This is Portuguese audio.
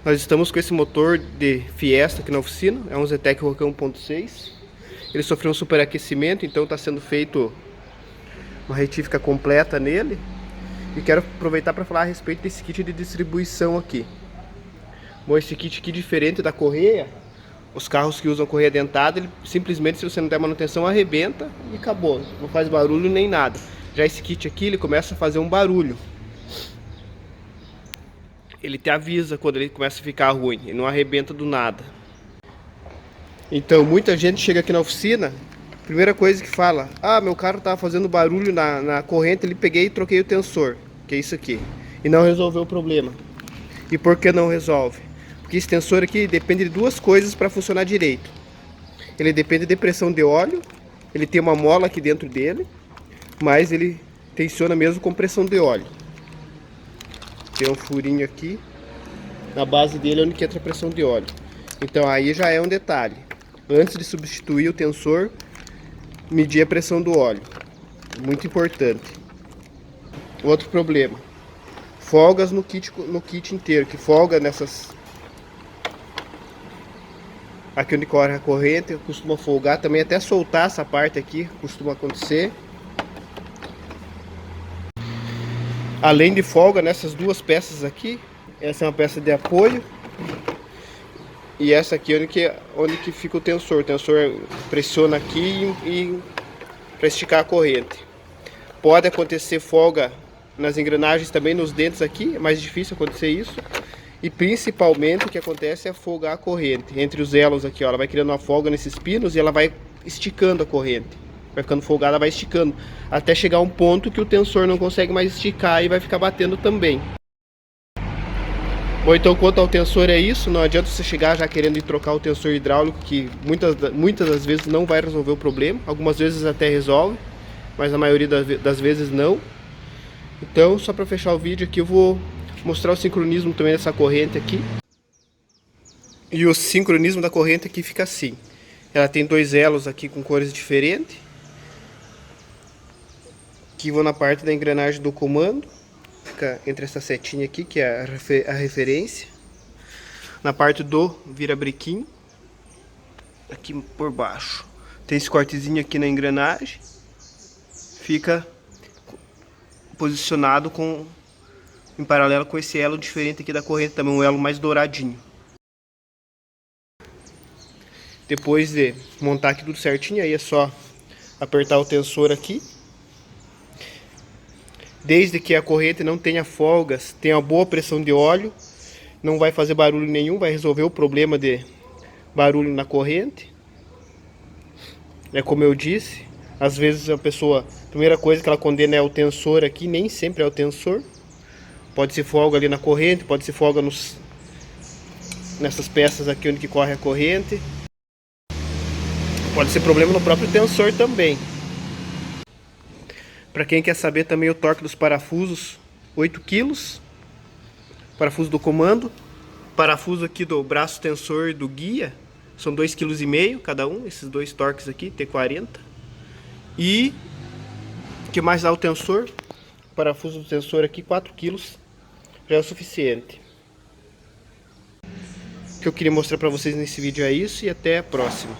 Nós estamos com esse motor de Fiesta aqui na oficina, é um Zetec Rocan 1.6. Ele sofreu um superaquecimento, então está sendo feito uma retífica completa nele. E quero aproveitar para falar a respeito desse kit de distribuição aqui. Bom, esse kit aqui, diferente da correia, os carros que usam correia dentada, ele simplesmente, se você não der manutenção, arrebenta e acabou, não faz barulho nem nada. Já esse kit aqui, ele começa a fazer um barulho. Ele te avisa quando ele começa a ficar ruim, ele não arrebenta do nada. Então, muita gente chega aqui na oficina, primeira coisa que fala: ah, meu carro estava fazendo barulho na corrente, ele peguei e troquei o tensor, que é isso aqui, e não resolveu o problema. E por que não resolve? Porque esse tensor aqui depende de duas coisas para funcionar direito. Ele depende de pressão de óleo, ele tem uma mola aqui dentro dele, mas ele tensiona mesmo com pressão de óleo. Tem um furinho aqui na base dele onde entra a pressão de óleo. Então aí já é um detalhe. Antes de substituir o tensor, medir a pressão do óleo. Muito importante. Outro problema: folgas no kit inteiro, que folga nessas... Aqui onde corre a corrente costuma folgar também, até soltar essa parte aqui costuma acontecer. Além de folga nessas duas peças aqui, essa é uma peça de apoio e essa aqui onde que fica o tensor. O tensor pressiona aqui para esticar a corrente. Pode acontecer folga nas engrenagens também, nos dentes aqui, é mais difícil acontecer isso. E principalmente o que acontece é folgar a corrente entre os elos aqui, ó. Ela vai criando uma folga nesses pinos e ela vai esticando a corrente. Vai ficando folgada, vai esticando, até chegar um ponto que o tensor não consegue mais esticar e vai ficar batendo também. Bom, então quanto ao tensor é isso, não adianta você chegar já querendo ir trocar o tensor hidráulico, que muitas das vezes não vai resolver o problema. Algumas vezes até resolve, mas a maioria das vezes não. Então, só para fechar o vídeo aqui, eu vou mostrar o sincronismo também dessa corrente aqui. E o sincronismo da corrente aqui fica assim. Ela tem dois elos aqui com cores diferentes, que vão na parte da engrenagem do comando, fica entre essa setinha aqui, que é a referência. Na parte do virabrequim, aqui por baixo, tem esse cortezinho aqui na engrenagem, fica posicionado em paralelo com esse elo diferente aqui da corrente, também um elo mais douradinho. Depois de montar aqui tudo certinho, aí é só apertar o tensor aqui. Desde que a corrente não tenha folgas, tenha uma boa pressão de óleo, não vai fazer barulho nenhum, vai resolver o problema de barulho na corrente. É como eu disse, às vezes a pessoa, a primeira coisa que ela condena é o tensor aqui, nem sempre é o tensor. Pode ser folga ali na corrente, pode ser folga nessas peças aqui onde que corre a corrente. Pode ser problema no próprio tensor também. Para quem quer saber também o torque dos parafusos, 8 kg. Parafuso do comando. Parafuso aqui do braço tensor e do guia, são 2,5 kg cada um, esses dois torques aqui, T40. E o que mais dá o tensor? O parafuso do tensor aqui, 4 kg, já é o suficiente. O que eu queria mostrar para vocês nesse vídeo é isso, e até a próxima.